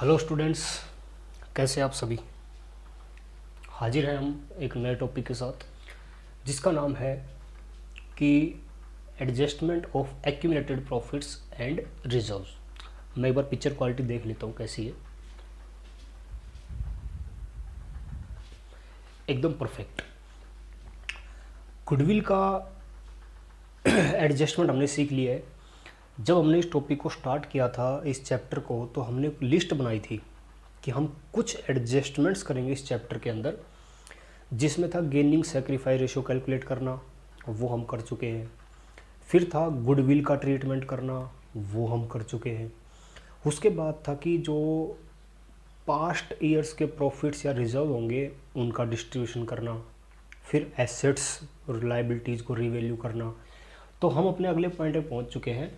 Hello students, कैसे आप सभी। हाजिर हैं हम एक नए टॉपिक के साथ जिसका नाम है कि adjustment of accumulated profits and reserves. मैं एक बार पिक्चर क्वालिटी देख लेता हूँ कैसी है। एकदम परफेक्ट। गुडविल का एडजस्टमेंट हमने सीख लिया है। जब हमने इस टॉपिक को स्टार्ट किया था, इस चैप्टर को, तो हमने एक लिस्ट बनाई थी कि हम कुछ एडजस्टमेंट्स करेंगे इस चैप्टर के अंदर, जिसमें था गेनिंग सेक्रीफाई रेशियो कैलकुलेट करना, वो हम कर चुके हैं। फिर था गुडविल का ट्रीटमेंट करना, वो हम कर चुके हैं। उसके बाद था कि जो पास्ट ईयर्स के प्रॉफिट्स या रिजर्व होंगे उनका डिस्ट्रीब्यूशन करना, फिर एसेट्स और लाइबिलिटीज़ को रिवैल्यू करना। तो हम अपने अगले पॉइंट पे पहुंच चुके हैं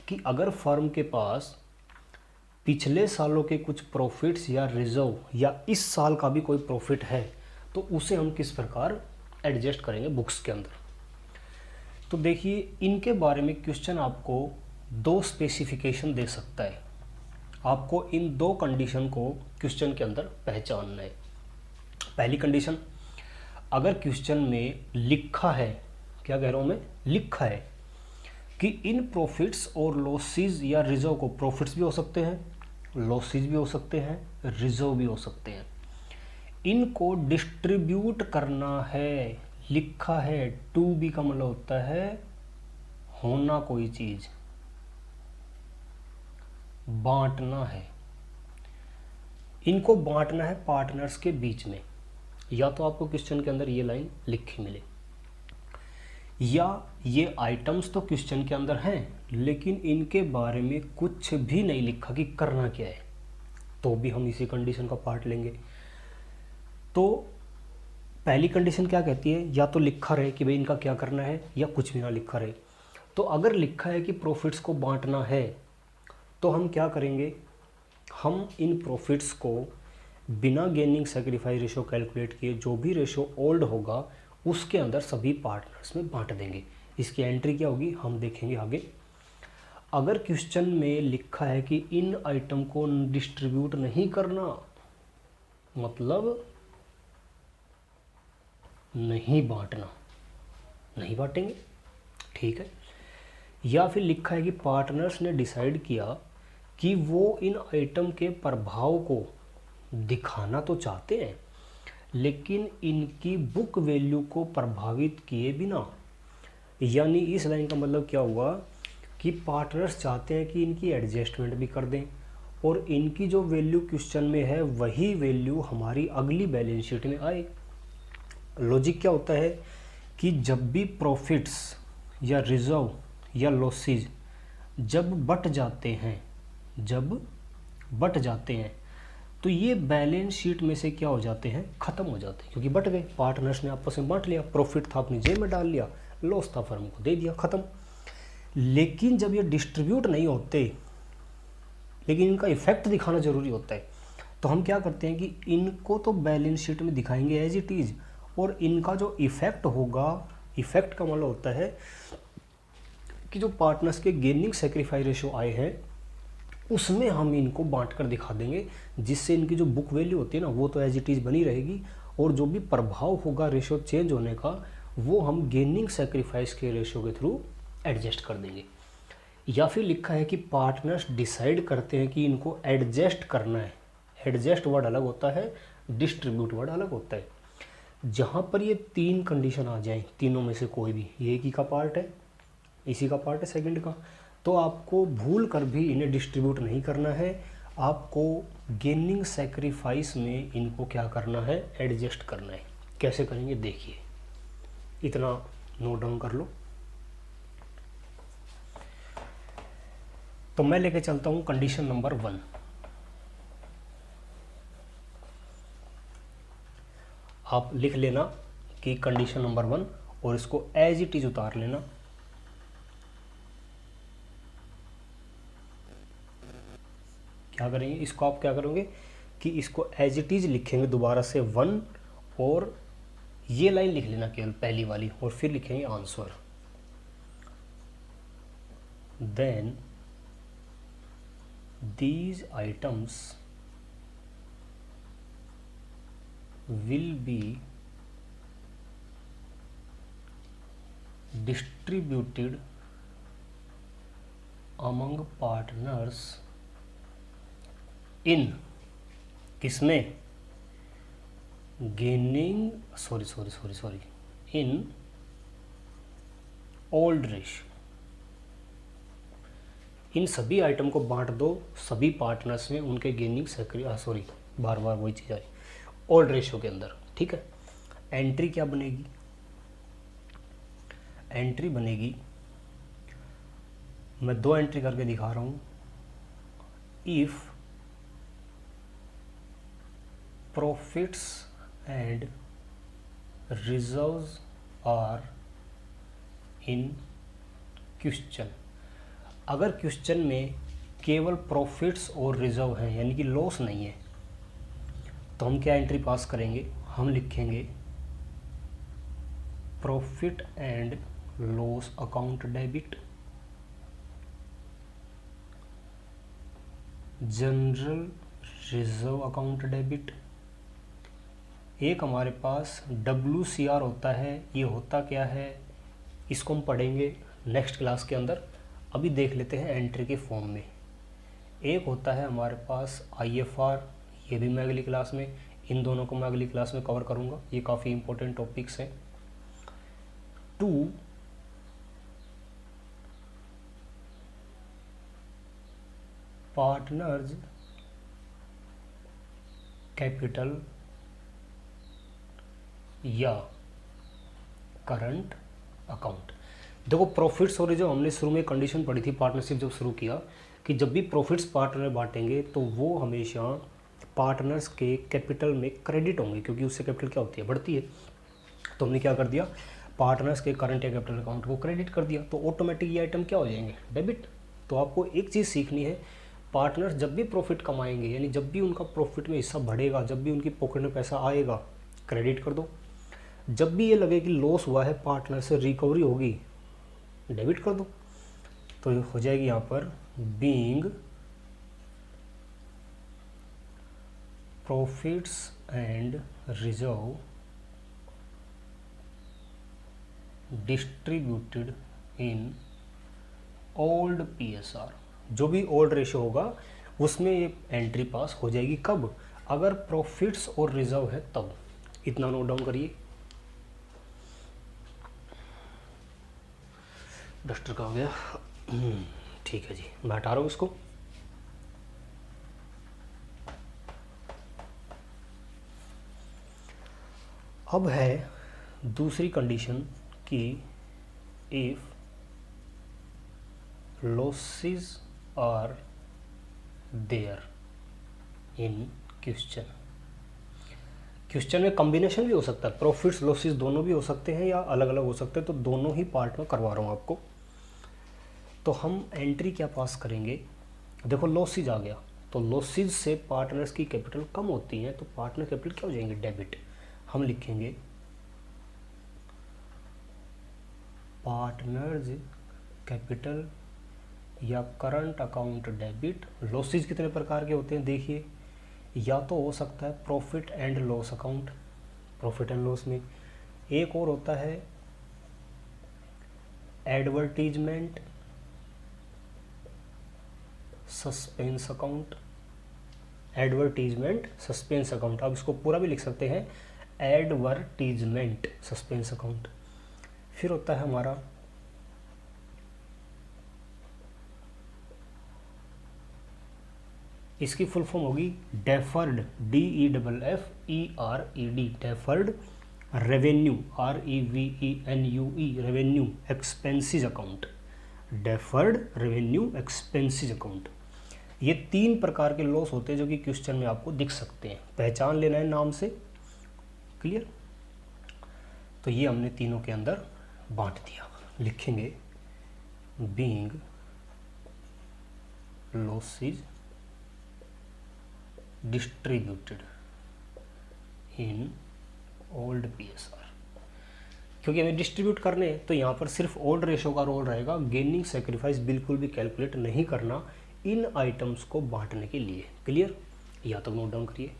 कि अगर फर्म के पास पिछले सालों के कुछ प्रॉफिट्स या रिजर्व या इस साल का भी कोई प्रॉफिट है तो उसे हम किस प्रकार एडजस्ट करेंगे बुक्स के अंदर। तो देखिए, इनके बारे में क्वेश्चन आपको दो स्पेसिफिकेशन दे सकता है। आपको इन दो कंडीशन को क्वेश्चन के अंदर पहचानना है। पहली कंडीशन, अगर क्वेश्चन में लिखा है, क्या कह रहा हूँ मैं, लिखा है कि इन प्रॉफिट्स और लॉसेस या रिजर्व को, प्रॉफिट्स भी हो सकते हैं, लॉसेस भी हो सकते हैं, रिजर्व भी हो सकते हैं, इनको डिस्ट्रीब्यूट करना है, लिखा है। टू बी का मतलब होता है होना, कोई चीज बांटना है। इनको बांटना है पार्टनर्स के बीच में। या तो आपको क्वेश्चन के अंदर ये लाइन लिखी मिले, या ये आइटम्स तो क्वेश्चन के अंदर हैं लेकिन इनके बारे में कुछ भी नहीं लिखा कि करना क्या है, तो भी हम इसी कंडीशन का पार्ट लेंगे। तो पहली कंडीशन क्या कहती है, या तो लिखा रहे कि भाई इनका क्या करना है, या कुछ भी ना लिखा रहे। तो अगर लिखा है कि प्रॉफिट्स को बांटना है तो हम क्या करेंगे, हम इन प्रॉफिट्स को बिना गेनिंग सेक्रीफाई रेशो कैलकुलेट किए जो भी रेशो ओल्ड होगा उसके अंदर सभी पार्टनर्स में बांट देंगे। इसकी एंट्री क्या होगी हम देखेंगे आगे। अगर क्वेश्चन में लिखा है कि इन आइटम को डिस्ट्रीब्यूट नहीं करना, मतलब नहीं बांटना, नहीं बांटेंगे, ठीक है। या फिर लिखा है कि पार्टनर्स ने डिसाइड किया कि वो इन आइटम के प्रभाव को दिखाना तो चाहते हैं लेकिन इनकी बुक वैल्यू को प्रभावित किए बिना, यानी इस लाइन का मतलब क्या हुआ कि पार्टनर्स चाहते हैं कि इनकी एडजस्टमेंट भी कर दें और इनकी जो वैल्यू क्वेश्चन में है वही वैल्यू हमारी अगली बैलेंस शीट में आए। लॉजिक क्या होता है कि जब भी प्रॉफिट्स या रिजर्व या लॉसेस जब बट जाते हैं, जब बट जाते हैं तो ये बैलेंस शीट में से क्या हो जाते हैं, ख़त्म हो जाते हैं, क्योंकि बट गए, पार्टनर्स ने आपस में बांट लिया, प्रॉफिट था अपनी जेब में डाल लिया, लॉस था फर्म को दे दिया, ख़त्म। लेकिन जब ये डिस्ट्रीब्यूट नहीं होते, लेकिन इनका इफेक्ट दिखाना जरूरी होता है, तो हम क्या करते हैं कि इनको तो बैलेंस शीट में दिखाएंगे एज इट इज़, और इनका जो इफेक्ट होगा, इफेक्ट का मतलब होता है कि जो पार्टनर्स के गेनिंग सेक्रीफाई रेशो आए हैं उसमें हम इनको बांट कर दिखा देंगे, जिससे इनकी जो बुक वैल्यू होती है ना वो तो एज इट इज़ बनी रहेगी, और जो भी प्रभाव होगा रेशो चेंज होने का वो हम गेनिंग सेक्रीफाइस के रेशो के थ्रू एडजस्ट कर देंगे। या फिर लिखा है कि पार्टनर्स डिसाइड करते हैं कि इनको एडजस्ट करना है। एडजस्ट वर्ड अलग होता है, डिस्ट्रीब्यूट वर्ड अलग होता है। जहाँ पर ये तीन कंडीशन आ जाए, तीनों में से कोई भी, ये एक ही का पार्ट है, इसी का पार्ट है सेकंड का, तो आपको भूल कर भी इन्हें डिस्ट्रीब्यूट नहीं करना है, आपको गेनिंग सेक्रीफाइस में इनको क्या करना है, एडजस्ट करना है। कैसे करेंगे देखिए, इतना नोट डाउन कर लो। तो मैं लेके चलता हूँ कंडीशन नंबर 1। आप लिख लेना कि कंडीशन नंबर 1 और इसको एज इट इज उतार लेना। क्या करेंगे, इसको आप क्या करोगे कि इसको एज इट इज लिखेंगे दोबारा से 1, और ये लाइन लिख लेना केवल पहली वाली, और फिर लिखेंगे answer. Then these items will be distributed among partners in किसमें gaining sorry in old ratio. इन सभी आइटम को बांट दो सभी पार्टनर्स में उनके गेनिंग बार वही चीज़ आई ओल्ड रेशियो के अंदर। ठीक है, एंट्री क्या बनेगी? एंट्री बनेगी, मैं 2 एंट्री करके दिखा रहा हूँ। If profits and reserves are in question, अगर क्वेश्चन में केवल प्रॉफिट्स और रिजर्व हैं यानी कि लॉस नहीं है, तो हम क्या एंट्री पास करेंगे? हम लिखेंगे profit and loss account debit, general reserve account debit. एक हमारे पास WCR होता है, ये होता क्या है इसको हम पढ़ेंगे नेक्स्ट क्लास के अंदर, अभी देख लेते हैं एंट्री के फॉर्म में। एक होता है हमारे पास IFR, ये भी मैं अगली क्लास में, इन दोनों को मैं अगली क्लास में कवर करूँगा, ये काफ़ी इंपॉर्टेंट टॉपिक्स हैं। 2 पार्टनर्स कैपिटल या करंट अकाउंट। देखो प्रॉफिट्स और जो हमने शुरू में कंडीशन पढ़ी थी पार्टनरशिप जब शुरू किया कि जब भी प्रॉफिट्स पार्टनर बांटेंगे तो वो हमेशा पार्टनर्स के कैपिटल में क्रेडिट होंगे, क्योंकि उससे कैपिटल क्या होती है? बढ़ती है। तो हमने क्या कर दिया? पार्टनर्स के करंट या कैपिटल अकाउंट को क्रेडिट कर दिया, तो ऑटोमेटिक ये आइटम क्या हो जाएंगे? डेबिट। तो आपको एक चीज़ सीखनी है, पार्टनर्स जब भी प्रॉफिट कमाएंगे यानी जब भी उनका प्रॉफिट में हिस्सा बढ़ेगा, जब भी उनकी पॉकेट में पैसा आएगा, क्रेडिट कर दो। जब भी ये लगे कि लॉस हुआ है, पार्टनर से रिकवरी होगी, डेबिट कर दो। तो ये हो जाएगी यहाँ पर being profits and reserve distributed in old PSR। जो भी ओल्ड रेशियो होगा उसमें ये एंट्री पास हो जाएगी। कब? अगर प्रॉफिट्स और रिजर्व है तब। इतना नोट डाउन करिए। डस्टर का हो गया, ठीक है जी, मैं हटा रहा हूँ इसको। अब है दूसरी कंडीशन कि if losses are there in question. Question में कॉम्बिनेशन भी हो सकता है, प्रॉफिट्स लॉसेस दोनों भी हो सकते हैं या अलग अलग हो सकते हैं, तो दोनों ही पार्ट में करवा रहा हूँ आपको। तो हम एंट्री क्या पास करेंगे? देखो लॉसेस आ गया, तो लॉसेस से पार्टनर्स की कैपिटल कम होती है, तो पार्टनर कैपिटल क्या हो जाएंगे? डेबिट। हम लिखेंगे पार्टनर्स कैपिटल या करंट अकाउंट डेबिट। लॉसेस कितने प्रकार के होते हैं देखिए, या तो हो सकता है profit and loss account, profit and loss में। एक और होता है advertisement suspense account, advertisement suspense account. अब इसको पूरा भी लिख सकते हैं एडवर्टीजमेंट सस्पेंस अकाउंट। फिर होता है हमारा इसकी फुल फॉर्म होगी deferred, DEFFERED, deferred revenue, REVENUE, revenue expenses account, deferred revenue expenses account. ये 3 प्रकार के लॉस होते हैं जो कि क्वेश्चन में आपको दिख सकते हैं, पहचान लेना है नाम से। क्लियर? तो ये हमने तीनों के अंदर बांट दिया। लिखेंगे being losses distributed in old PSR। क्योंकि हमें डिस्ट्रीब्यूट करने तो यहाँ पर सिर्फ ओल्ड रेशो का रोल रहेगा, गेनिंग सेक्रीफाइस बिल्कुल भी कैलकुलेट नहीं करना। इन आइटम्स को बांटने के लिए। क्लियर? या तो नोट डाउन करिए।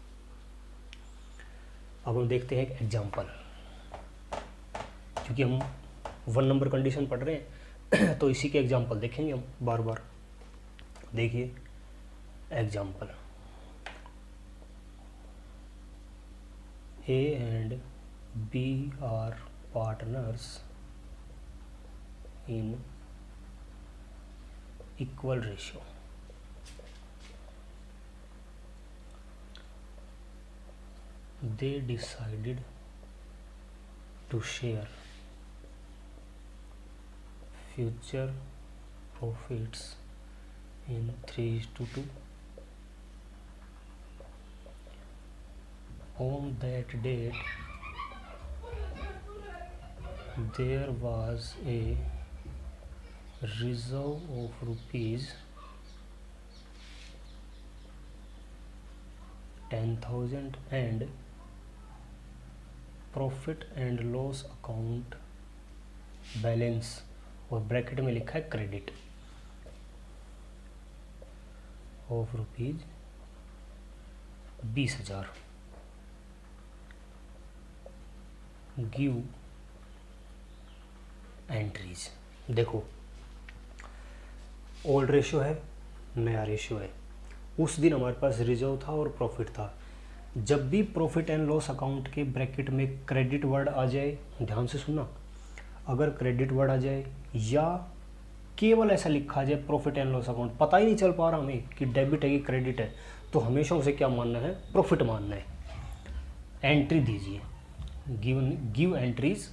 अब हम देखते हैं एक एग्जांपल, क्योंकि हम 1 नंबर कंडीशन पढ़ रहे हैं तो इसी के एग्जांपल देखेंगे हम बार बार। देखिए example, A and B are partners in equal ratio. They decided to share future profits in 3:2. On that date, there was a reserve of rupees 10,000 and profit and loss account balance, और bracket में लिखा है credit of rupees 20,000। Give entries. देखो old ratio है, नया ratio है। उस दिन हमारे पास रिजर्व था और प्रॉफिट था। जब भी प्रॉफिट एंड लॉस अकाउंट के ब्रैकेट में क्रेडिट वर्ड आ जाए, ध्यान से सुनना, अगर क्रेडिट वर्ड आ जाए या केवल ऐसा लिखा जाए प्रॉफिट एंड लॉस अकाउंट, पता ही नहीं चल पा रहा हमें कि डेबिट है कि क्रेडिट है, तो हमेशा उसे क्या मानना है? प्रॉफिट मानना है। एंट्री दीजिए, गिव एंट्रीज।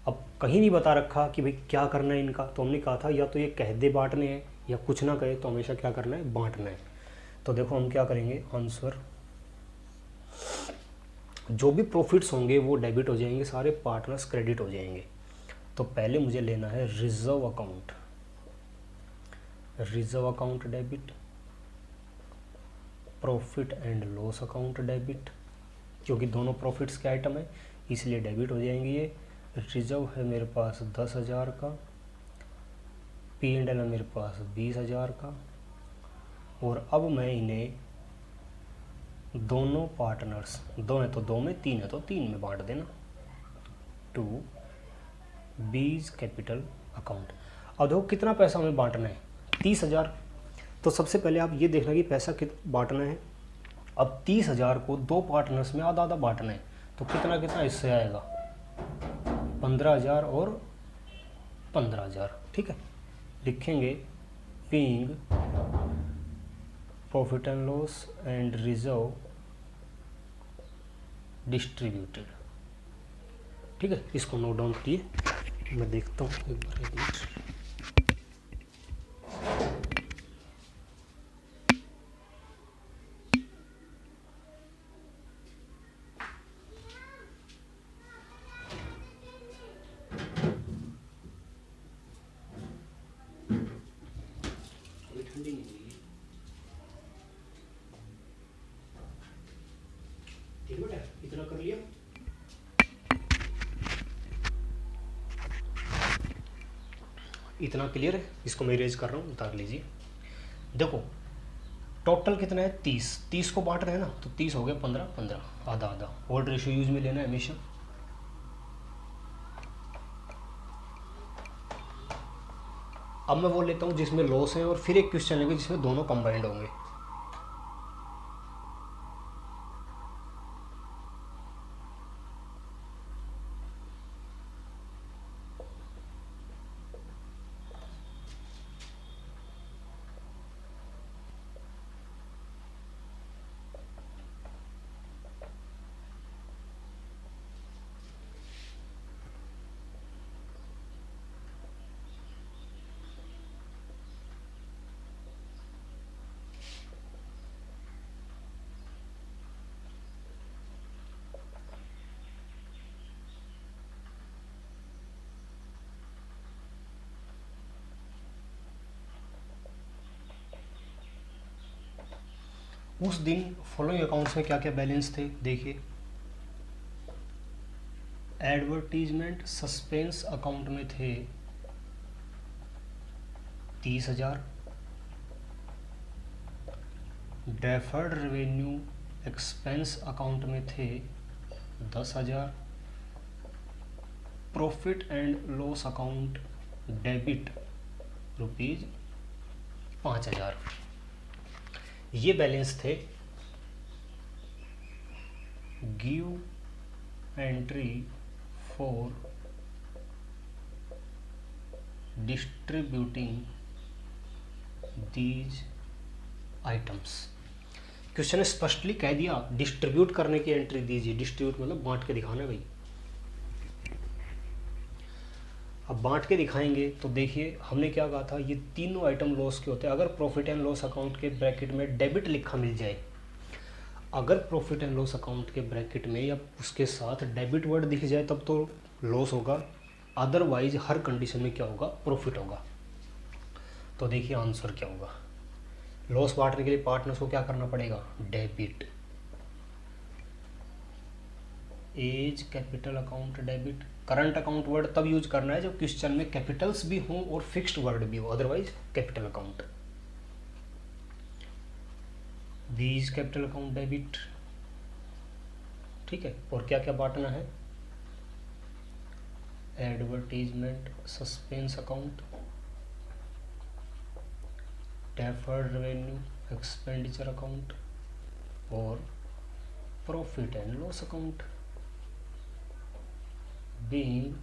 अब कहीं नहीं बता रखा कि भाई क्या करना है इनका, तो हमने कहा था या तो ये कह दे बांटने हैं या कुछ ना कहे, तो हमेशा क्या करना है? बांटना है। तो देखो हम क्या करेंगे, आंसर जो भी प्रॉफिट्स होंगे वो डेबिट हो जाएंगे, सारे पार्टनर्स क्रेडिट हो जाएंगे। तो पहले मुझे लेना है reserve account, reserve account debit, profit and loss account debit, क्योंकि दोनों प्रॉफिट्स के आइटम है इसलिए डेबिट हो जाएंगे। ये रिजर्व है मेरे पास 10,000 का, P&L है मेरे पास 20,000 का, और अब मैं इन्हें दोनों पार्टनर्स, 2 है तो 2 में, 3 है तो 3 में बांट देना, टू बीज कैपिटल अकाउंट। अब देखो कितना पैसा हमें बांटना है? 30,000। तो सबसे पहले आप ये देखना कि पैसा बांटना है। अब 30,000 को 2 पार्टनर्स में आधा आधा बांटना है, तो कितना कितना इससे आएगा? 15,000 और 15,000। ठीक है, लिखेंगे paying profit and loss and reserve distributed. ठीक है, इसको नोट डाउन करिए, मैं देखता हूँ एक बार, एक मिनट। ठंडी नहीं हुई है। ठीक बेटा, इतना कर लिया। इतना क्लियर है? इसको मैं इरेज कर रहा हूँ, उतार लीजिए। देखो टोटल कितना है? 30 को बांट रहे हैं ना, तो 30 हो गया 15 15, आधा आधा। ओल्ड रेशियो यूज में लेना है हमेशा। अब मैं वो लेता हूँ जिसमें लॉस है, और फिर एक क्वेश्चन लेंगे जिसमें दोनों कंबाइंड होंगे। उस दिन फॉलोइंग अकाउंट्स में क्या क्या बैलेंस थे? देखिए, एडवर्टीजमेंट सस्पेंस अकाउंट में थे 30,000, डेफर्ड रेवेन्यू एक्सपेंस अकाउंट में थे 10,000, profit and loss account debit ₹5,000। ये बैलेंस थे। Give entry for distributing these items. Question ने स्पष्टली कह दिया डिस्ट्रीब्यूट करने की एंट्री दीजिए। डिस्ट्रीब्यूट मतलब बांट के दिखाना है भाई। अब बांट के दिखाएंगे तो देखिए हमने क्या कहा था, ये तीनों आइटम लॉस के होते हैं। अगर प्रॉफिट एंड लॉस अकाउंट के ब्रैकेट में डेबिट लिखा मिल जाए, अगर प्रॉफिट एंड लॉस अकाउंट के ब्रैकेट में या उसके साथ डेबिट वर्ड दिख जाए तब तो लॉस होगा, अदरवाइज हर कंडीशन में क्या होगा, प्रॉफिट होगा। तो देखिए आंसर क्या होगा। लॉस बांटने के लिए पार्टनर्स को क्या करना पड़ेगा, debit. A's capital account debit. Current account word तब यूज करना है जब क्वेश्चन में कैपिटल्स भी हों और फिक्स्ड वर्ड भी हो, otherwise capital account. These capital account debit, ठीक है। और क्या क्या बांटना है, advertisement suspense account, deferred revenue expenditure account और profit and loss account. Being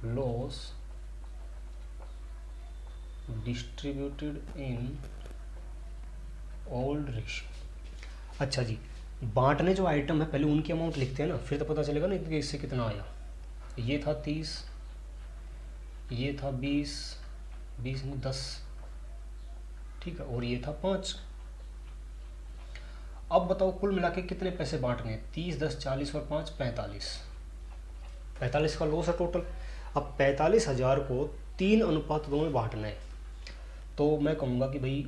loss distributed in old ratio. अच्छा जी, बांटने जो आइटम है पहले उनकी अमाउंट लिखते हैं ना, फिर तो पता चलेगा ना कि इससे कितना आया। ये था 30, ये था 20, 20 में 10, ठीक है, और ये था 5। अब बताओ कुल मिला के कितने पैसे बांटने हैं, 30, 10, 40 और 5 45। 45 का लॉस है टोटल। अब 45,000 को 3:2 में बांटना है, तो मैं कहूँगा कि भाई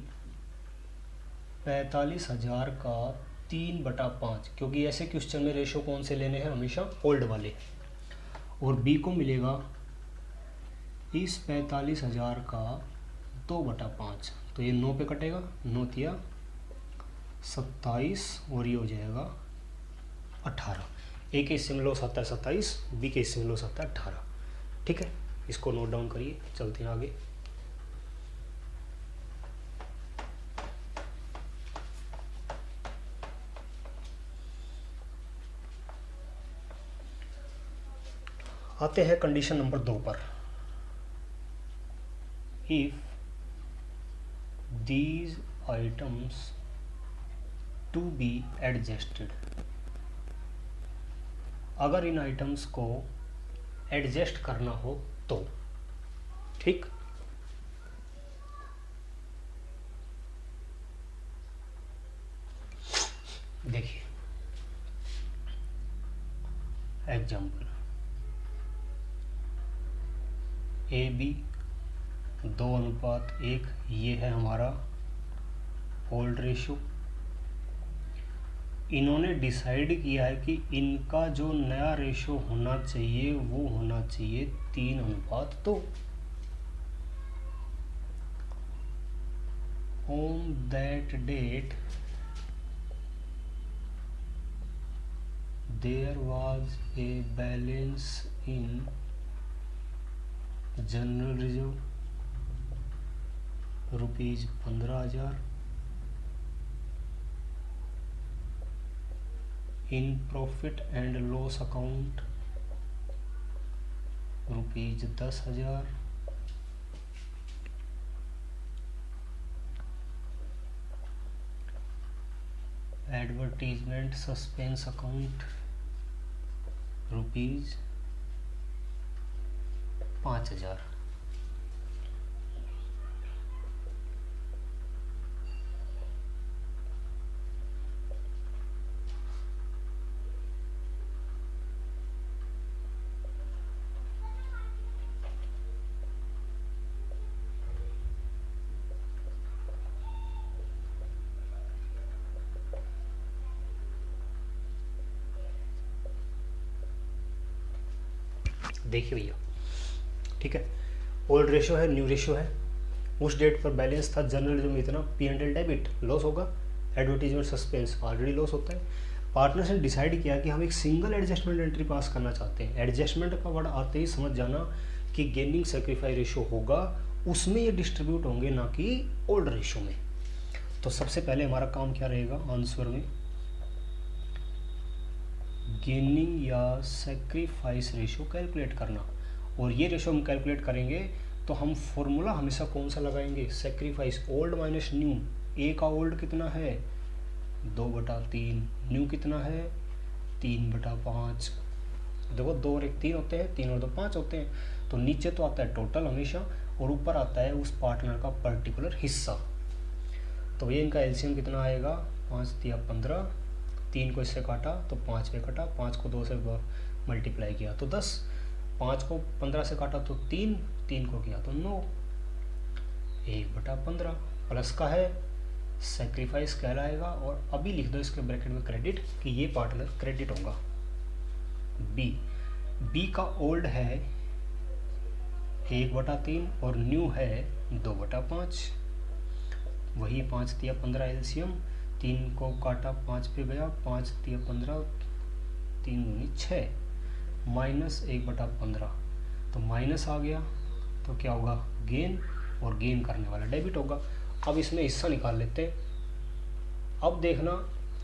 45,000 का 3/5, क्योंकि ऐसे क्वेश्चन में रेशो कौन से लेने हैं, हमेशा ओल्ड वाले। और बी को मिलेगा इस 45,000 का 2/5, तो ये 9 पे कटेगा, 9 तिया 27 और ये हो जाएगा 18। ए के हिस्से में लॉस आता है 27, बी के हिस्से में लॉस आता है 18, ठीक है। इसको नोट डाउन करिए, चलते हैं आगे। आते हैं कंडीशन नंबर 2 पर। If these items to be adjusted, अगर इन आइटम्स को एडजस्ट करना हो तो, ठीक। देखिए एग्जाम्पल, ए बी 2:1, ये है हमारा ओल्ड रेशो। इन्होंने डिसाइड किया है कि इनका जो नया रेशो होना चाहिए वो होना चाहिए 3:2। On that date there was a balance in general reserve ₹15,000, in profit and loss account ₹10,000, advertisement suspense account ₹5,000। देखिए भैया, ठीक है, ओल्ड रेशो है, न्यू रेशो है। उस डेट पर बैलेंस था जनरल जो में इतना, P&L डेबिट, लॉस होगा। एडवर्टीजमेंट सस्पेंस ऑलरेडी लॉस होता है। पार्टनर्स ने डिसाइड किया कि हम एक सिंगल एडजस्टमेंट एंट्री पास करना चाहते हैं। एडजस्टमेंट का वर्ड आते ही समझ जाना कि गेनिंग सेक्रीफाइस रेशो होगा, उसमें ये डिस्ट्रीब्यूट होंगे, ना कि ओल्ड रेशो में। तो सबसे पहले हमारा काम क्या रहेगा आंसर में, गेनिंग या सेक्रीफाइस रेशो कैलकुलेट करना। और ये रेशो हम कैलकुलेट करेंगे तो हम फॉर्मूला हमेशा कौन सा लगाएंगे, सेक्रीफाइस ओल्ड माइनस न्यू। ए का ओल्ड कितना है 2/3, न्यू कितना है 3/5। देखो 2 और 1 3 होते हैं, 3 और 2 5 होते हैं। तो नीचे तो आता है टोटल हमेशा, और ऊपर आता है उस पार्टनर का पर्टिकुलर हिस्सा। तो ये इनका एलसीएम कितना आएगा, 5 तिया 15, 3 को इससे काटा तो 5 पे कटा, 5 को 2 से मल्टीप्लाई किया तो 10, 5 को 15 से काटा तो 3, 3 को किया तो 9, 1/15 प्लस का है सेक्रीफाइस कहलाएगा। और अभी लिख दो इसके ब्रैकेट में क्रेडिट कि ये पार्टनर क्रेडिट होगा। बी का ओल्ड है 1/3 और न्यू है 2/5। वही 5 तिया 15 एलसीएम, 3 को काटा 5 पे गया, 5 तिया 15, 3 दूनी 6, माइनस 1/15। तो माइनस आ गया तो क्या होगा गेन, और गेन करने वाला डेबिट होगा। अब इसमें हिस्सा निकाल लेते हैं। अब देखना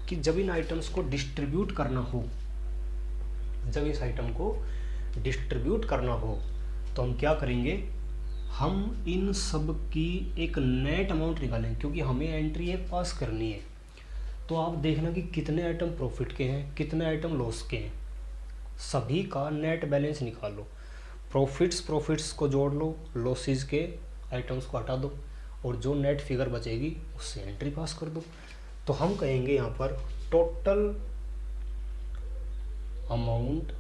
कि जब इन आइटम्स को डिस्ट्रीब्यूट करना हो, जब इस आइटम को डिस्ट्रीब्यूट करना हो तो हम क्या करेंगे, हम इन सब की एक नेट अमाउंट निकालेंगे, क्योंकि हमें एंट्री एक पास करनी है। तो आप देखना कि कितने आइटम प्रॉफिट के हैं, कितने आइटम लॉस के हैं, सभी का नेट बैलेंस निकालो। प्रॉफिट्स को जोड़ लो, लॉसेस के आइटम्स को हटा दो, और जो नेट फिगर बचेगी उससे एंट्री पास कर दो। तो हम कहेंगे यहाँ पर total amount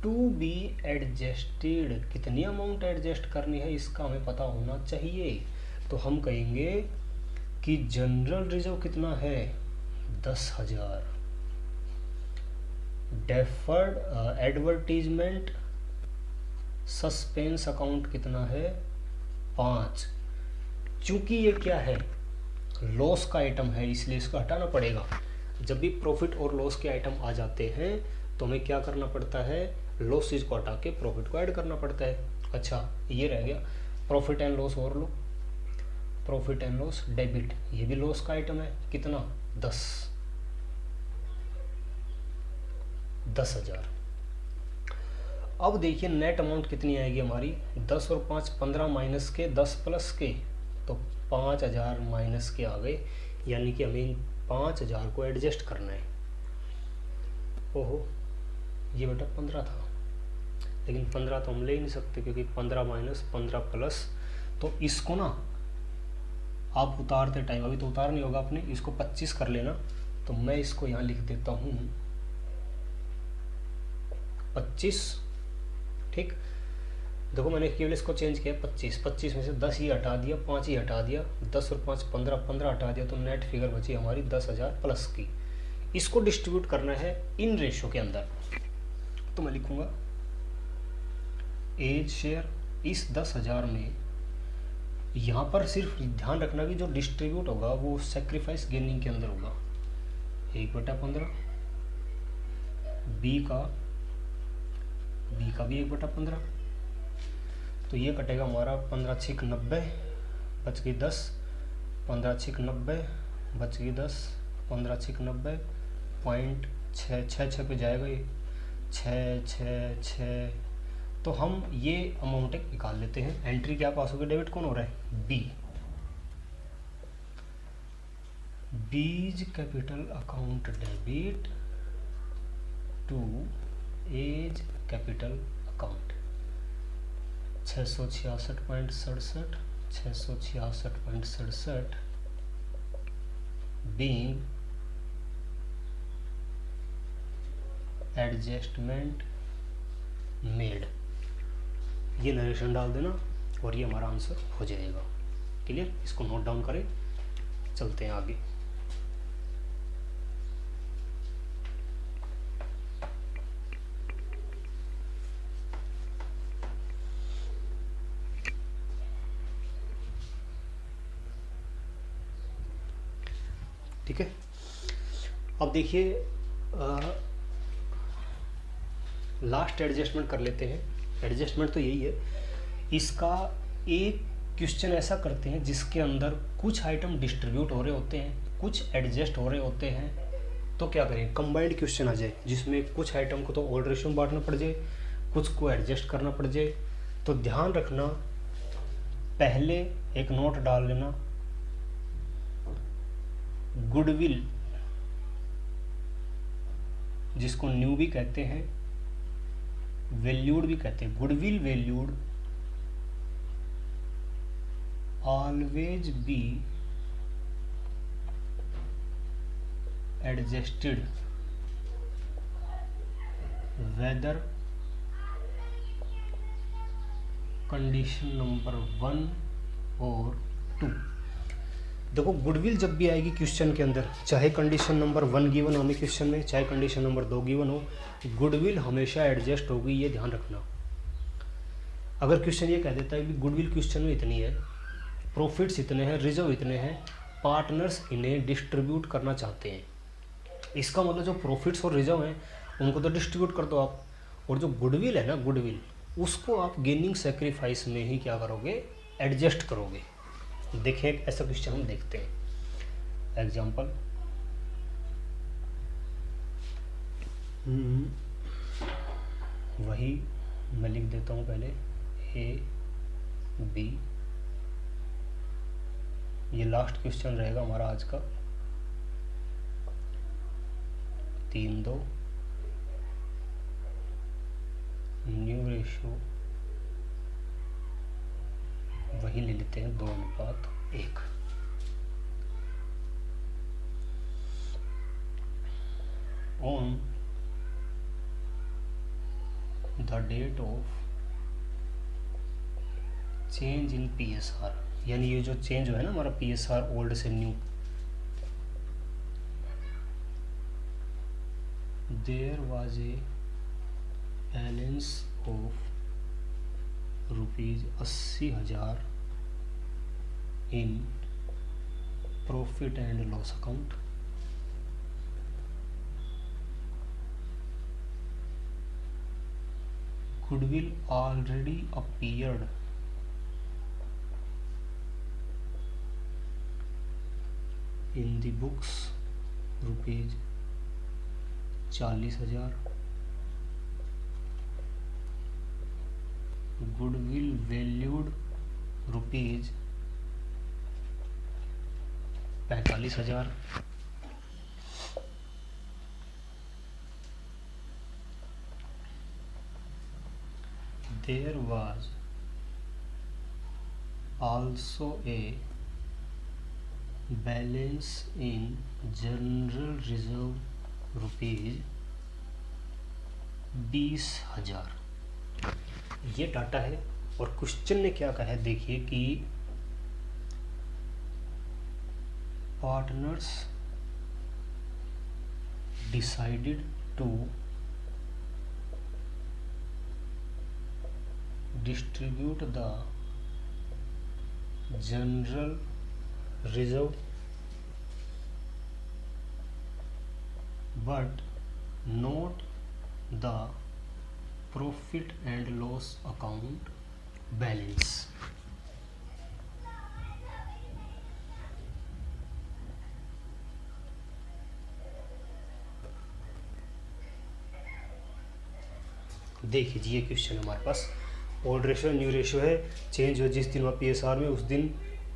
to be adjusted, कितनी अमाउंट एडजस्ट करनी है इसका हमें पता होना चाहिए। तो हम कहेंगे कि जनरल रिजर्व कितना है 10,000, डेफर्ड एडवर्टीजमेंट सस्पेंस अकाउंट कितना है 5। चूंकि ये क्या है लॉस का आइटम है इसलिए इसको हटाना पड़ेगा। जब भी प्रॉफिट और लॉस के आइटम आ जाते हैं तो हमें क्या करना पड़ता है, लॉसेज को हटा के प्रॉफिट को ऐड करना पड़ता है। अच्छा ये रह गया प्रॉफिट एंड लॉस, और लो प्रॉफिट एंड लॉस डेबिट, ये भी लॉस का आइटम है कितना 10,000। अब देखिए नेट अमाउंट कितनी आएगी हमारी, 10 और 5 15 माइनस के 10 प्लस के, तो 5,000 माइनस के आ गए, यानी कि हमें 5,000 को एडजस्ट करना है। ओहो ये बेटा 15 था, लेकिन 15 तो हम ले ही नहीं सकते क्योंकि 15 माइनस 15 प्लस, तो इसको ना आप उतारते टाइम, अभी तो उतार नहीं होगा आपने, इसको 25 कर लेना। तो मैं इसको यहाँ लिख देता हूँ 25, ठीक। देखो मैंने केवल इसको चेंज किया 25 में से 10 ही हटा दिया, 5 ही हटा दिया, 10 और 5 15, 15 हटा दिया, तो नेट फिगर बची हमारी 10,000 प्लस की। इसको डिस्ट्रीब्यूट करना है इन रेशो के अंदर, तो मैं लिखूंगा एज शेयर इस 10,000 में। यहाँ पर सिर्फ ध्यान रखना कि जो डिस्ट्रीब्यूट होगा वो सेक्रीफाइस गेनिंग के अंदर होगा, 1/15, बी का भी 1/15। तो ये कटेगा हमारा 15 छिक 90, बच गई 10, 15 छिक 90 बच गई 10, 15 छिक 90 पॉइंट 6 पे जाएगा ये 6। तो हम ये अमाउंट एक निकाल लेते हैं। एंट्री क्या पास होगी, डेबिट कौन हो रहा है B, B's capital account debit to A's capital account 666.67, 666.67 being adjustment made. ये नरेशन डाल देना और ये हमारा आंसर हो जाएगा। क्लियर, इसको नोट डाउन करें, चलते हैं आगे। ठीक है। अब देखिए लास्ट एडजस्टमेंट कर लेते हैं। एडजस्टमेंट तो यही है, इसका एक क्वेश्चन ऐसा करते हैं जिसके अंदर कुछ आइटम डिस्ट्रीब्यूट हो रहे होते हैं, कुछ एडजस्ट हो रहे होते हैं। तो क्या करें, कंबाइंड क्वेश्चन आ जाए जिसमें कुछ आइटम को तो ओल्ड रेशियो में बांटना पड़ जाए, कुछ को एडजस्ट करना पड़ जाए। तो ध्यान रखना, पहले एक नोट डाल लेना, गुडविल जिसको न्यू भी कहते हैं, वैल्यूड भी कहते हैं, goodwill valued always be adjusted whether condition number 1 और 2। देखो गुडविल जब भी आएगी क्वेश्चन के अंदर, चाहे कंडीशन नंबर 1 गिवन हो हमें क्वेश्चन में, चाहे कंडीशन नंबर 2 गिवन हो, गुडविल हमेशा एडजस्ट होगी, ये ध्यान रखना। अगर क्वेश्चन ये कह देता है कि गुडविल क्वेश्चन में इतनी है, प्रॉफिट्स इतने हैं, रिजर्व इतने हैं, पार्टनर्स इन्हें डिस्ट्रीब्यूट करना चाहते हैं, इसका मतलब जो प्रॉफिट्स और रिजर्व हैं उनको तो डिस्ट्रीब्यूट कर दो आप, और जो गुडविल है ना, गुडविल उसको आप गेनिंग सेक्रीफाइस में ही क्या करोगे, एडजस्ट करोगे। देखिए एक ऐसा क्वेश्चन हम देखते हैं, एग्जांपल वही मैं लिख देता हूँ पहले, ए बी, ये लास्ट क्वेश्चन रहेगा हमारा आज का, 3-2 न्यू रेशियो, वही ले लेते हैं 2:1। On the date of change in PSR, यानी ये जो चेंज है ना हमारा PSR ओल्ड से new, there was a balance of ₹80,000 in profit and loss account, goodwill already appeared in the books ₹40,000, goodwill valued ₹45,000, there was also a balance in general reserve ₹20,000। ये data है और question ने क्या कहा है, देखिए कि partners decided to distribute the general reserve but not the profit and loss account balance। देखिए जी, ये क्वेश्चन हमारे पास ओल्ड रेशियो न्यू रेशियो है, चेंज हो जिस दिन हुआ PSR में, उस दिन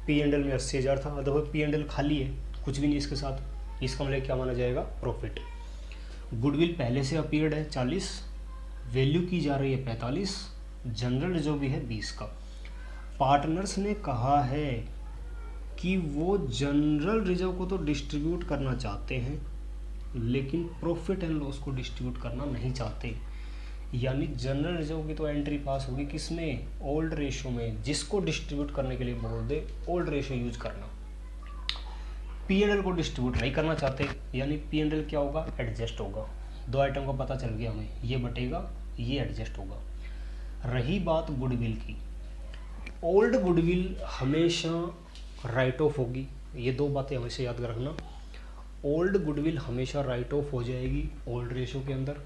P&L में 80,000 था, अदरवाइज P&L खाली है, कुछ भी नहीं इसके साथ, इसका मतलब क्या माना जाएगा, प्रॉफिट। गुडविल पहले से अपीयर्ड है 40, वैल्यू की जा रही है 45, जनरल रिजर्व भी है 20 का। पार्टनर्स ने कहा है कि वो जनरल रिजर्व को तो डिस्ट्रीब्यूट करना चाहते हैं लेकिन प्रॉफिट एंड लॉस को डिस्ट्रीब्यूट करना नहीं चाहते, यानी जनरल रिजर्व की तो एंट्री पास होगी किसमें, ओल्ड रेशियो में, जिसको डिस्ट्रीब्यूट करने के लिए बोल दे ओल्ड रेशियो यूज करना। P&L को डिस्ट्रीब्यूट नहीं करना चाहते, यानी P&L क्या होगा, एडजस्ट होगा। दो आइटम का पता चल गया हमें, ये बटेगा ये एडजस्ट होगा। रही बात गुडविल की, ओल्ड गुडविल हमेशा राइट ऑफ होगी, ये दो बातें हमेशा याद रखना। ओल्ड गुडविल हमेशा राइट ऑफ हो जाएगी ओल्ड रेशो के अंदर,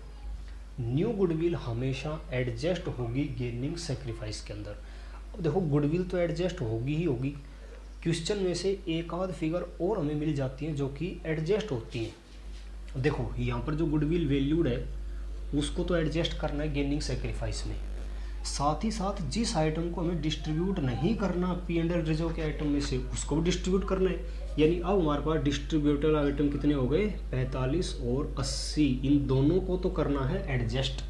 न्यू गुडविल हमेशा एडजस्ट होगी गेनिंग सेक्रीफाइस के अंदर। अब देखो गुडविल तो एडजस्ट होगी ही होगी, क्वेश्चन में से एक आध फिगर और हमें मिल जाती हैं जो कि एडजस्ट होती हैं। देखो यहाँ पर जो गुडविल वैल्यूड है उसको तो एडजस्ट करना है गेनिंग सेक्रीफाइस में, साथ ही साथ जिस आइटम को हमें डिस्ट्रीब्यूट नहीं करना पी एंड एल रिजर्व के आइटम में से उसको भी डिस्ट्रीब्यूट करना है। यानी अब हमारे पास डिस्ट्रीब्यूटेबल आइटम कितने हो गए, 45 और 80, इन दोनों को तो करना है एडजस्ट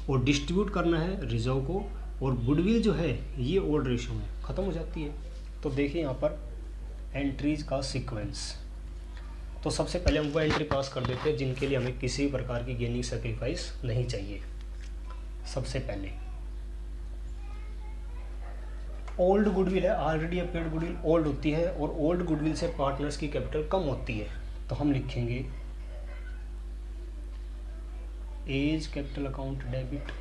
और डिस्ट्रीब्यूट करना है रिजर्व को, और गुडविल जो है ये ओल्ड रेशो में ख़त्म हो जाती है। तो देखिए यहाँ पर एंट्रीज का सीक्वेंस, तो सबसे पहले हम वो एंट्री पास कर देते हैं जिनके लिए हमें किसी प्रकार की गेनिंग सेक्रीफाइस नहीं चाहिए। सबसे पहले ओल्ड गुडविल है, ऑलरेडी अपेयर्ड गुडविल ओल्ड होती है और ओल्ड गुडविल से पार्टनर्स की कैपिटल कम होती है, तो हम लिखेंगे A's capital account debit,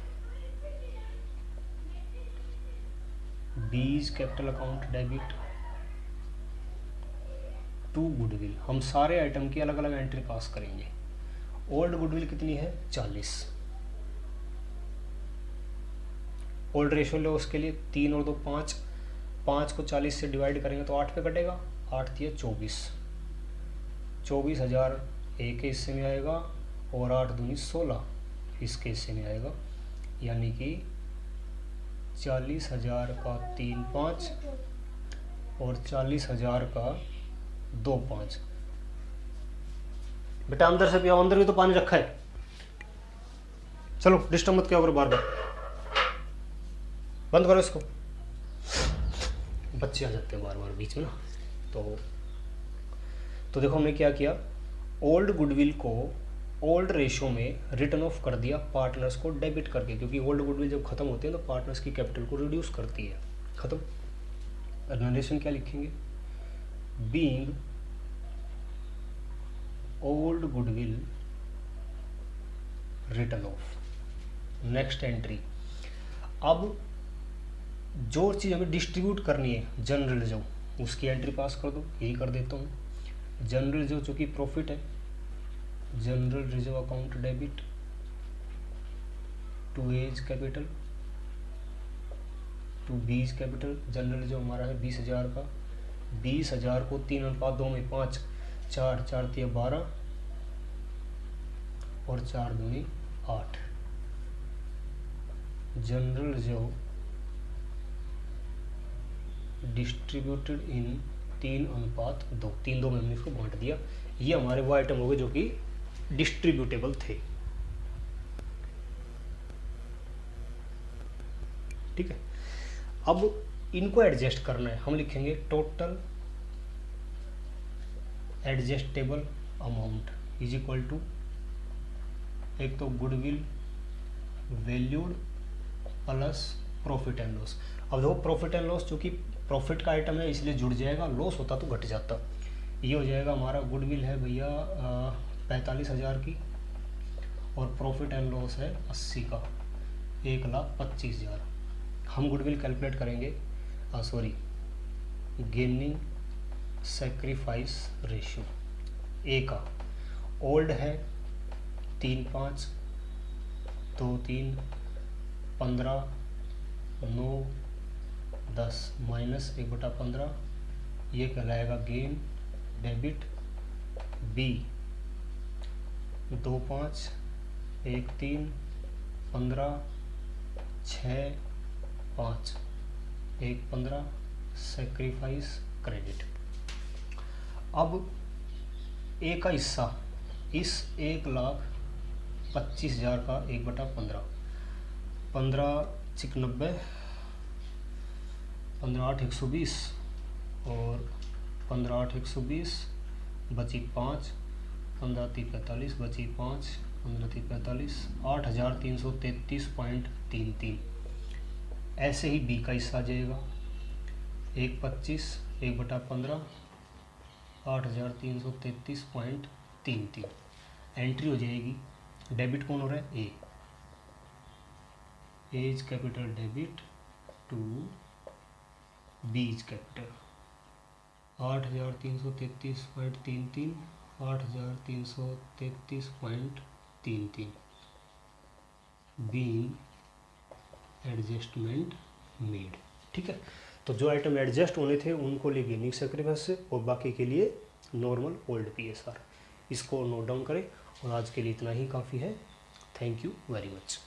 B's capital account debit to goodwill. हम सारे आइटम की अलग अलग एंट्री पास करेंगे। ओल्ड गुडविल कितनी है, 40। ओल्ड रेशो लो उसके लिए 3 और 2 5, 5 को 40 से डिवाइड करेंगे तो 8 पे कटेगा, 8 दिए 24, 24,000 एक के हिस्से में आएगा और 8 दूनी 16 इसके हिस्से में आएगा, यानी कि 40,000 का 3 5 और 40,000 का 2 5। बेटा अंदर से भी आओ, अंदर भी तो पानी रखा है, चलो डिस्टर्ब मत क्या करो, बार बार बंद करो इसको, बच्चे आ जाते हैं बार बार बीच में ना। तो देखो हमने क्या किया, ओल्ड गुडविल को ओल्ड रेशो में रिटर्न ऑफ कर दिया पार्टनर्स को डेबिट करके, क्योंकि ओल्ड गुडविल जब खत्म होती है तो पार्टनर्स की कैपिटल को रिड्यूस करती है, खत्म। नरेशन क्या लिखेंगे, being old goodwill written off. Next entry, अब जो चीज़ हमें डिस्ट्रीब्यूट करनी है जनरल रिजर्व उसकी एंट्री पास कर दो, यही कर देता हूँ। जनरल रिजर्व चूँकि प्रॉफिट है, general reserve account debit to A's capital to B's capital. General reserve हमारा है 20,000 का, 20,000 को 3:2 में 5, 4 4 दिए 12 और 4 दूनी 8। जनरल रिजर्व डिस्ट्रीब्यूटेड इन 3:2, 3:2 में हमने इसको बांट दिया। ये हमारे वो आइटम हो गए जो कि डिस्ट्रीब्यूटेबल थे, ठीक है। अब इनको एडजस्ट करना है, हम लिखेंगे total adjustable amount is equal to, एक तो goodwill valued plus profit and loss. अब देखो प्रॉफिट एंड लॉस चूँकि प्रॉफिट का आइटम है इसलिए जुड़ जाएगा, लॉस होता तो घट जाता। ये हो जाएगा हमारा गुडविल है भैया 45,000 की और प्रॉफिट एंड लॉस है 80 का, 1,25,000। हम गुडविल कैलकुलेट करेंगे, sorry gaining sacrifice ratio A का। ओल्ड है 3 5 2 3 15 9 10 माइनस 1/15, ये कहलाएगा gain debit. B 2 5 1 3 15 6 5 1 15 sacrifice credit. अब ए का हिस्सा इस 1,25,000 का 1/15, 15 चिक 90, 15 8 120 और 15 8 120 बची 5, 15 3 45 बची 5, 15 3 45, 8,333.33। ऐसे ही बी का हिस्सा आ जाएगा 1,25 1/15, 8,333.33। एंट्री हो जाएगी, डेबिट कौन हो रहा है, A, A's capital debit to B's capital, 8,333.33 8333.33 being adjustment made. ठीक है, तो जो आइटम एडजस्ट होने थे उनको ले गए न्यू सेक्रीफाइस से और बाकी के लिए नॉर्मल ओल्ड PSR। इसको नोट डाउन करें और आज के लिए इतना ही काफ़ी है। Thank you very much.